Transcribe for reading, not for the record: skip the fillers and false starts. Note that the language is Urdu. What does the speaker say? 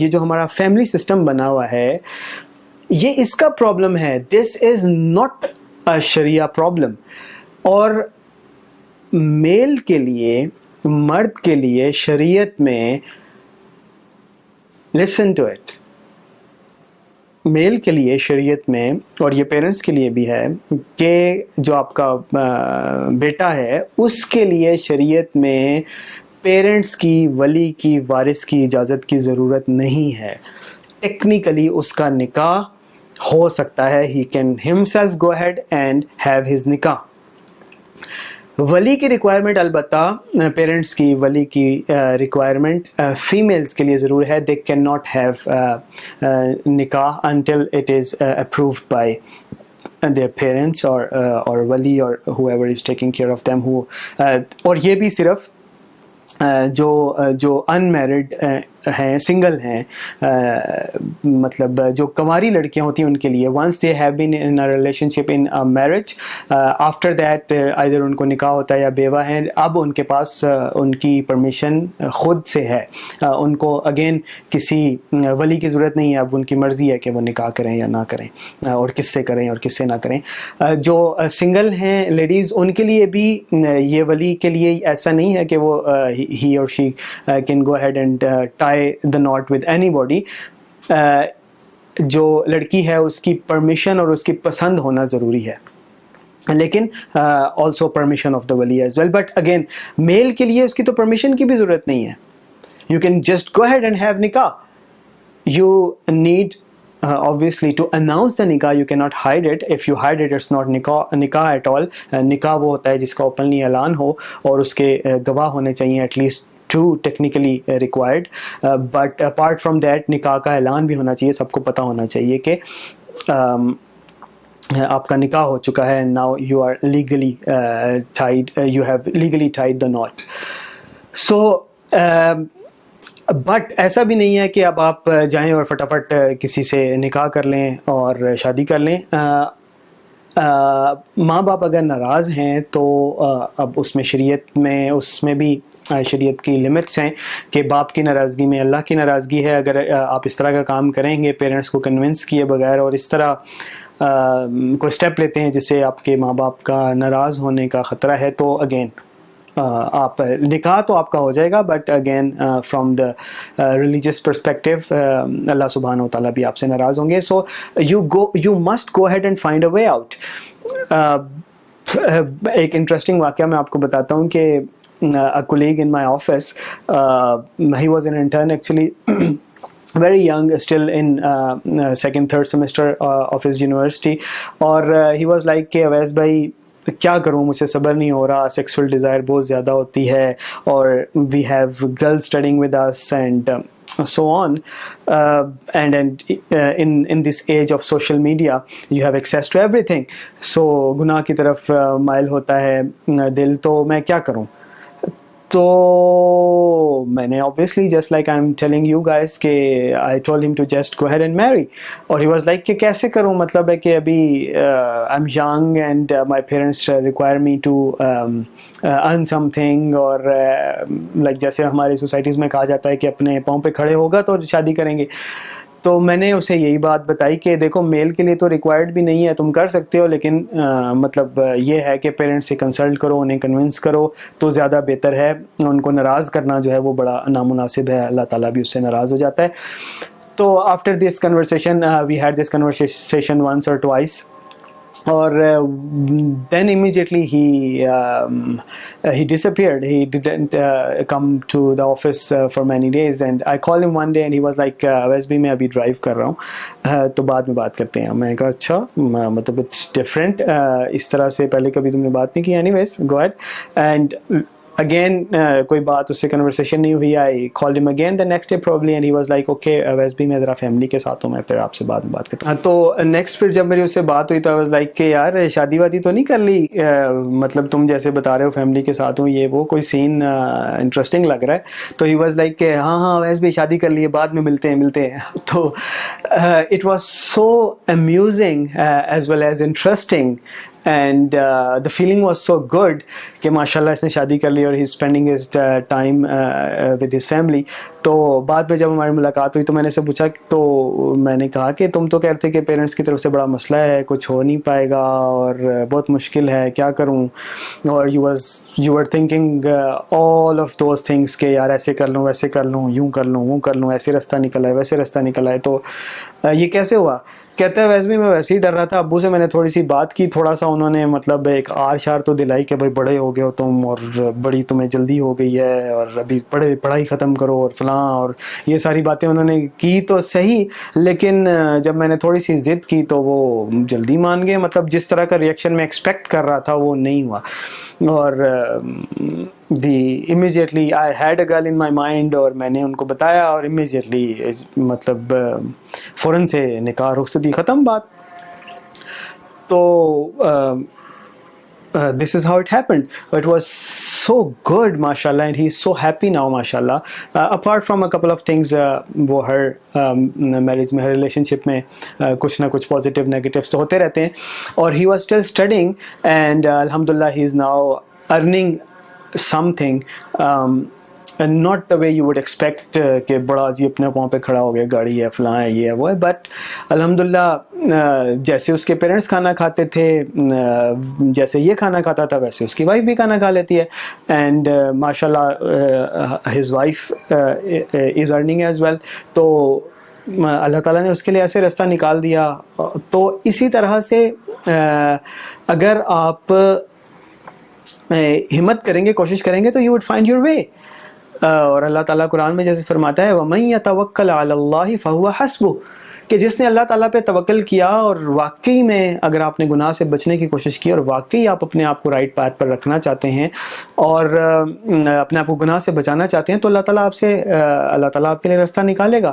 یہ جو ہمارا فیملی سسٹم بنا ہوا ہے یہ اس کا پرابلم ہے. دس is not a Shariah problem. اور میل کے لیے, مرد کے لیے شریعت میں, لسن ٹو اٹ, میل کے لیے شریعت میں, اور یہ پیرنٹس کے لیے بھی ہے کہ جو آپ کا بیٹا ہے اس کے لیے شریعت میں پیرنٹس کی, ولی کی, وارث کی اجازت کی ضرورت نہیں ہے. ٹیکنیکلی اس کا نکاح ہو سکتا ہے. He can himself go ahead and have his nikah. ولی کی ریکوائرمنٹ البتہ پیرنٹس کی, ولی کی ریکوائرمنٹ فیمیلز کے لیے ضرور ہے. دے کین ناٹ ہیو نکاح until it is approved by their parents or wali or whoever is taking care of them, who اور یہ بھی صرف جو انمیرڈ ہیں, سنگل ہیں, مطلب جو کنواری لڑکیاں ہوتی ہیں ان کے لیے, once they have been in a relationship in a marriage, after that either ان کو نکاح ہوتا ہے یا بیوہ ہیں, اب ان کے پاس ان کی پرمیشن خود سے ہے. ان کو اگین کسی ولی کی ضرورت نہیں ہے. اب ان کی مرضی ہے کہ وہ نکاح کریں یا نہ کریں, اور کس سے کریں اور کس سے نہ کریں. جو سنگل ہیں لیڈیز, ان کے لیے بھی یہ ولی کے لیے ایسا نہیں ہے کہ وہ he or she can go ahead and tie the knot with anybody. جو لڑکی ہے اس کی پرمیشن اور اس کی پسند ہونا ضروری ہے, لیکن also permission of the wali as well. But again میل کے لیے اس کی تو پرمیشن کی بھی ضرورت نہیں ہے. You can just go ahead and have nikah. You need obviously to announce the nikah. You cannot hide it. If you hide it, it's not nikah at all. Nikah وہ ہوتا ہے جس کا openly اعلان ہو اور اس کے گواہ ہونے چاہیے, at least two technically required. But apart from that, نکاح کا اعلان بھی ہونا چاہیے. سب کو پتہ ہونا چاہیے کہ آپ کا نکاح ہو چکا ہے. Now you are legally tied. You have legally tied the knot. So but ایسا بھی نہیں ہے کہ اب آپ جائیں اور فٹافٹ کسی سے نکاح کر لیں اور شادی کر لیں. ماں باپ اگر ناراض ہیں تو اب اس میں شریعت میں, اس میں بھی شریعت کی لمٹس ہیں کہ باپ کی ناراضگی میں اللہ کی ناراضگی ہے. اگر آپ اس طرح کا کام کریں گے پیرنٹس کو کنونس کیے بغیر, اور اس طرح کوئی اسٹیپ لیتے ہیں جس سے آپ کے ماں باپ کا ناراض ہونے کا خطرہ ہے, تو اگین آپ نکاح تو آپ کا ہو جائے گا, but again from the religious perspective اللہ سبحانہ و تعالیٰ بھی آپ سے ناراض ہوں گے. So you must go ahead and find a way out. ایک انٹرسٹنگ واقعہ میں آپ کو بتاتا ہوں کہ a colleague in my office, he was an intern actually, very young, still in second third semester of his university, اور he was like کہ اویس بھائی کیا کروں, مجھ سے صبر نہیں ہو رہا, سیکسول ڈیزائر بہت زیادہ ہوتی ہے, اور we have girls studying with us and so on, and in this age of social media you have access to everything, so گناہ کی طرف مائل ہوتا ہے دل, تو میں کیا کروں. تو میں نے obviously just like I'm telling you guys کہ I told him to just go ahead and marry, اور he was like کہ کیسے کروں, مطلب ہے کہ ابھی I'm young and my parents require me to earn something, اور like جیسے ہماری سوسائٹیز میں کہا جاتا ہے کہ اپنے پاؤں پہ کھڑے ہوگا تو شادی کریں گے. تو میں نے اسے یہی بات بتائی کہ دیکھو میل کے لیے تو ریکوائرڈ بھی نہیں ہے, تم کر سکتے ہو, لیکن مطلب یہ ہے کہ پیرنٹس سے کنسلٹ کرو, انہیں کنونس کرو تو زیادہ بہتر ہے. ان کو ناراض کرنا جو ہے وہ بڑا نامناسب ہے, اللہ تعالیٰ بھی اس سے ناراض ہو جاتا ہے. تو after this conversation, we had this conversation once or twice, اور then immediately he disappeared. He didn't come to the office for many days, and I called him one day and he was like ویس بھی میں ابھی ڈرائیو کر رہا ہوں, تو بعد میں بات کرتے ہیں. میں نے کہا اچھا, مطلب اٹس ڈفرینٹ, اس طرح سے پہلے کبھی تم نے بات نہیں کی. Anyways go it, and again کوئی بات اس سے کنورسیشن نہیں ہوئی. I called him again the next day probably, and he was like okay ویس بھی میں ذرا فیملی کے ساتھ ہوں, میں پھر آپ سے بعد میں بات کرتا ہوں. تو نیکسٹ پھر جب میری اس سے بات ہوئی تو آئی واز لائک کہ یار شادی وادی تو نہیں کر لی, مطلب تم جیسے بتا رہے ہو فیملی کے ساتھ ہوں, یہ وہ کوئی سین انٹرسٹنگ لگ رہا ہے. تو ہی واز لائک کہ ہاں ویس بھی شادی کر لی ہے, بعد میں ملتے ہیں. تو it was so amusing as well as interesting, and the feeling was so good کہ ماشاء اللہ اس نے شادی کر لی اور he is spending his time with his family. تو بعد میں جب ہماری ملاقات ہوئی تو میں نے سے پوچھا، تو میں نے کہا کہ تم تو کہہ رہے تھے کہ پیرنٹس کی طرف سے بڑا مسئلہ ہے، کچھ ہو نہیں پائے گا اور بہت مشکل ہے، کیا کروں؟ اور you are thinking all of those things کہ یار ایسے کر لوں، ویسے کر لوں، یوں کر لوں، وہ کر لوں، ایسے راستہ نکل آئے، ویسے راستہ نکل آئے، تو یہ کیسے ہوا؟ کہتا ہے ویسے بھی میں ویسے ہی ڈر رہا تھا، ابو سے میں نے تھوڑی سی بات کی، تھوڑا سا انہوں نے مطلب ایک آر شار تو دلائی کہ بھائی بڑے ہو گئے ہو تم، اور بڑی تمہیں جلدی ہو گئی ہے، اور ابھی پڑھائی ختم کرو اور فلاں، اور یہ ساری باتیں انہوں نے کی تو صحیح، لیکن جب میں نے تھوڑی سی ضد کی تو وہ جلدی مان گئے، مطلب جس طرح کا ریئیکشن میں ایکسپیکٹ کر رہا تھا وہ نہیں ہوا. اور immediately I had a girl in my mind، اور میں نے ان کو بتایا، اور immediately مطلب فوراً سے نکاح رخصتی ختم بات. تو this is how it happened. It was so good, mashallah, and he's so happy now, mashallah. Apart from a couple of things, وہ ہر marriage میں، ہر relationship میں کچھ نہ کچھ positive negatives تو ہوتے رہتے ہیں. اور he was still studying and alhamdulillah he is now earning something, and not the way you would expect کہ بڑا جی اپنے پاؤں پہ کھڑا ہو گیا، گاڑی ہے، فلاں ہے، یہ ہے، وہ ہے. بٹ الحمدللہ جیسے اس کے پیرنٹس کھانا کھاتے تھے، جیسے یہ کھانا کھاتا تھا، ویسے اس کی وائف بھی کھانا کھا لیتی ہے. اینڈ ماشاء اللہ his wife is earning as well. تو اللہ تعالیٰ نے اس کے لیے ایسے راستہ نکال دیا. تو اسی طرح سے اگر آپ ہمت کریں گے، کوشش کریں گے، تو you would find your way. اور اللہ تعالیٰ قرآن میں جیسے فرماتا ہے وَمَن يَتَوَكَّلْ عَلَى اللَّهِ فَهُوَ حَسْبُهُ، کہ جس نے اللہ تعالیٰ پہ توکل کیا، اور واقعی میں اگر آپ نے گناہ سے بچنے کی کوشش کی، اور واقعی آپ اپنے آپ کو رائٹ پاتھ پر رکھنا چاہتے ہیں، اور اپنے آپ کو گناہ سے بچانا چاہتے ہیں، تو اللہ تعالیٰ آپ کے لیے راستہ نکالے گا.